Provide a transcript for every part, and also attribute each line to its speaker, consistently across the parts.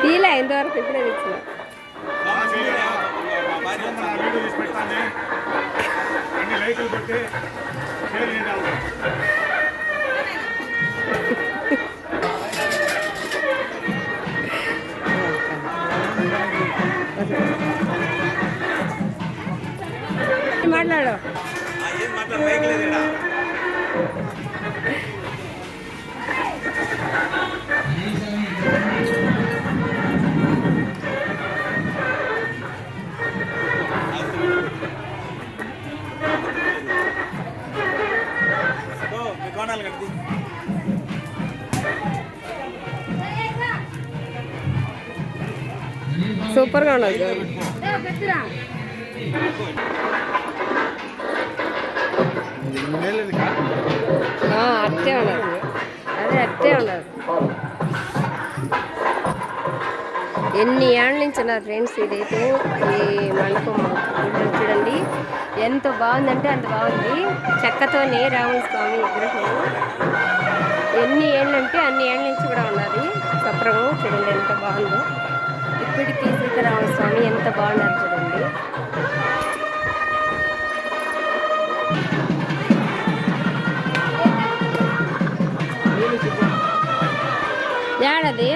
Speaker 1: తీలే ఇంతవరకు ఇప్పుడే తెచ్చిన
Speaker 2: లైట్లు పెట్టి
Speaker 1: మాట్లాడు సూపర్గా ఉండదు అట్టే ఉండదు అదే అట్టే ఉండదు ఎన్ని ఏళ్ళ నుంచి ఉన్నారు ఫ్రెండ్స్ ఇదైతే ఈ మండపం చూడండి ఎంత బాగుందంటే అంత బాగుంది చెక్కతోనే రాముల స్వామి విగ్రహం ఎన్ని ఏళ్ళంటే అన్ని ఏళ్ళ నుంచి కూడా ఉన్నది సప్రము చూడండి ఎంత బాగుందో ఇప్పటికీ సీతారాముల స్వామి ఎంత బాగున్నారు చూడండి ఏడది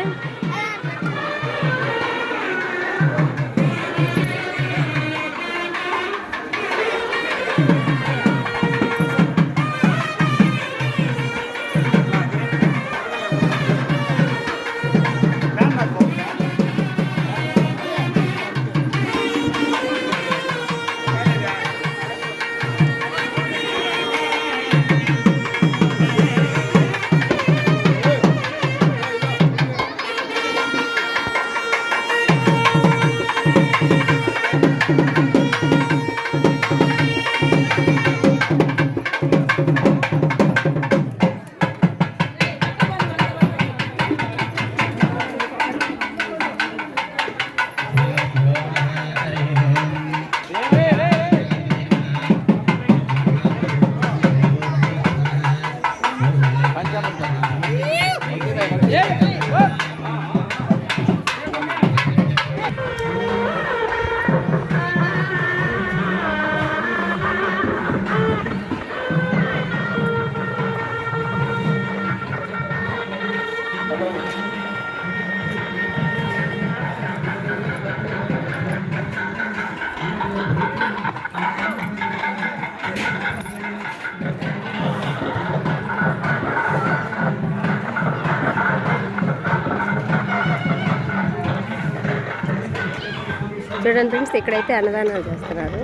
Speaker 1: చూడండి ఫ్రెండ్స్ ఇక్కడైతే అన్నదానాలు చేస్తున్నారు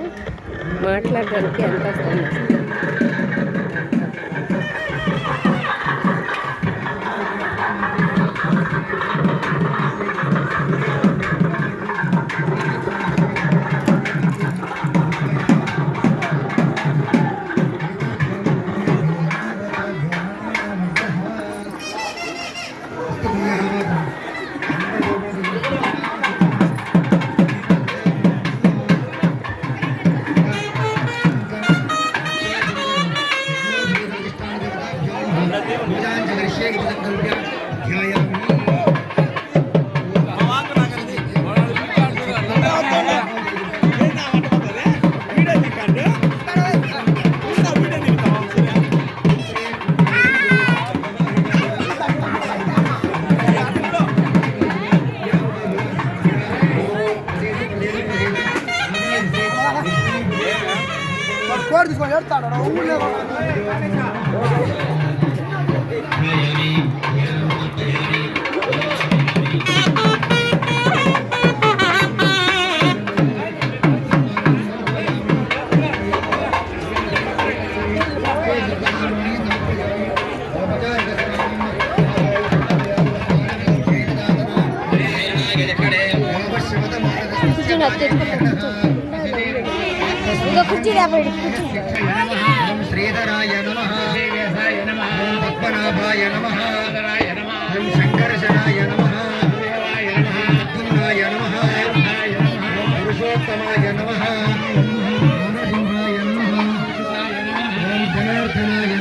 Speaker 1: మాట్లాడడానికి ఎంత వస్తుంది
Speaker 3: శ్రీధరాయ నమః పద్మనాభాయ నమః శంకర్షణాయ నమః అర్జునాయ నమః పురుషోత్తమాయ నమః జనార్దనాయ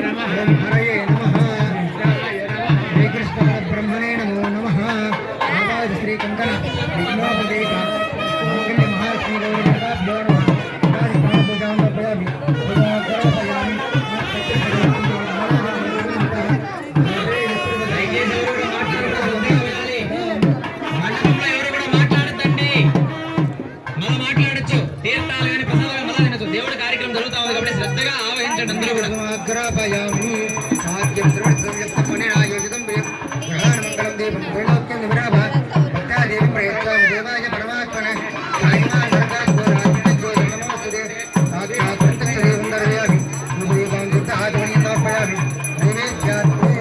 Speaker 3: నమః దేవుడి కార్యక్రమం జరుగుతా ఉంది కాబట్టి శ్రద్ధగా ఆవహించండి అందరూ కూడా అగ్రపయామి సాధ్యం త్రివృత్సంయుక్తమునే ఆయోజితం గ్రహాణమంగళం దీపం త్రైలోక్యం విరాభ భక్తాదేవి ప్రయత్నం దేవాయ పరమాత్మన సాయిమాన్ వరదాత్మోరాజ్ఞోజం నమోస్తుతే సాక్షాత్ ప్రత్యక్ష సుందరయామి నుదీపం దుఃఖ ఆగమనీయం సమర్పయామి నైవేద్యాత్మే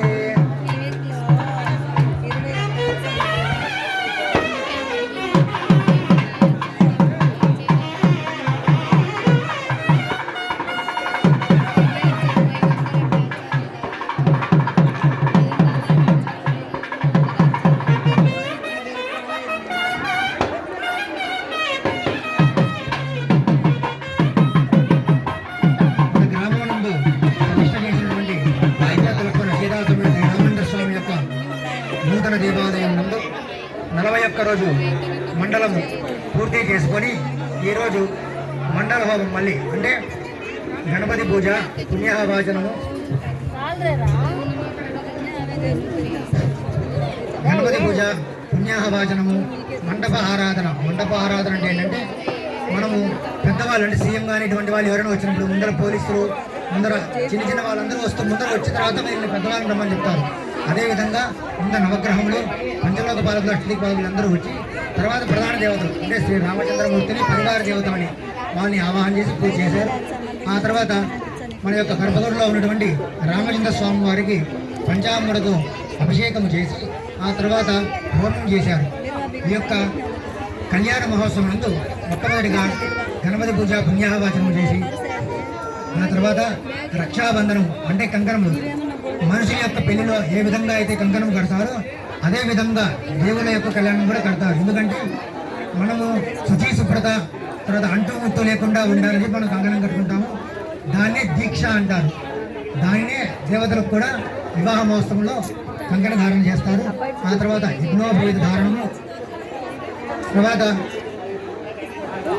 Speaker 3: నూతన దేవాలయం నందు 41 రోజు మండలము పూర్తి చేసుకొని ఈరోజు మండల హోమం మళ్ళీ అంటే గణపతి పూజ పుణ్యాహవాచనము గణపతి పూజ పుణ్యాహవాచనము మండప ఆరాధన అంటే ఏంటంటే మనము పెద్దవాళ్ళు అంటే సీఎం కానీ ఇటువంటి వాళ్ళు ఎవరైనా వచ్చినప్పుడు ముందర పోలీసులు ముందర చిన్న వాళ్ళందరూ ముందర వచ్చిన తర్వాత మీరు పెద్దవాళ్ళని రమ్మని చెప్తారు. అదేవిధంగా ముందు నవగ్రహములు పంచలోక పాలకులు అష్టదిక్ పాలకులు అందరూ వచ్చి తర్వాత ప్రధాన దేవతలు అంటే శ్రీ రామచంద్రమూర్తిని పరివార దేవతలని వాళ్ళని ఆవాహన చేసి పూజ చేశారు. ఆ తర్వాత మన యొక్క గర్భగుడిలో ఉన్నటువంటి రామచంద్ర స్వామి వారికి పంచామృతతో అభిషేకం చేసి ఆ తర్వాత హోమం చేశారు. ఈ యొక్క కళ్యాణ మహోత్సవం నందు మొట్టమొదటిగా గణపతి పూజ పుణ్యాహవాచనం చేసి ఆ తర్వాత రక్షాబంధనం అంటే కంకణములు మనుషుల యొక్క పెళ్లిలో ఏ విధంగా అయితే కంకణం కడతారో అదే విధంగా దేవుల యొక్క కళ్యాణం కూడా కడతారు. ఎందుకంటే మనము శుచి శుభ్రత తర్వాత అంటు లేకుండా ఉండాలని మనం కంకణం కట్టుకుంటాము. దాన్నే దీక్ష అంటారు. దానినే దేవతలకు కూడా వివాహ మహోత్సవంలో కంకణ ధారణ చేస్తారు. ఆ తర్వాత యజ్ఞోపేత ధారణము, తర్వాత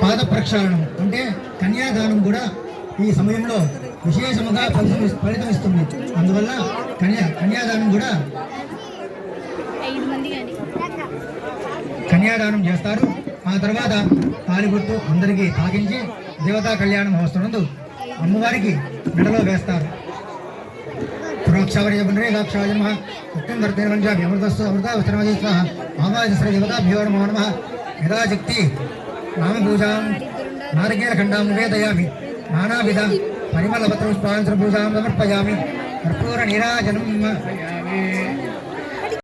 Speaker 3: పాద ప్రక్షాళనం అంటే కన్యాదానం కూడా ఈ సమయంలో విశేషముగా ఫలితం ఇస్తుంది. అందువల్ల కన్యాదానం కూడా కన్యాదానం చేస్తారు. ఆ తర్వాత తాలిబొట్టు అందరికీ తాకించి దేవతా కళ్యాణ మహోత్సవం అమ్మవారికి మెడలో వేస్తారు. ప్రోక్షావరి పునరేక్షాయ నమః సత్యం వర్తేన పంచాభి అమృతస్సు అమృతావసరమజీ స్వాహ ఆవాజశ్రీ దేవతాభ్యో నమో నమః యథాశక్తి నామపూజాం నారికేళఖండాం నివేదయామి నానావిధ పరిమళపత్రపుష్పాంశ పూజాం సమర్పయామి కర్పూర నీరాజనం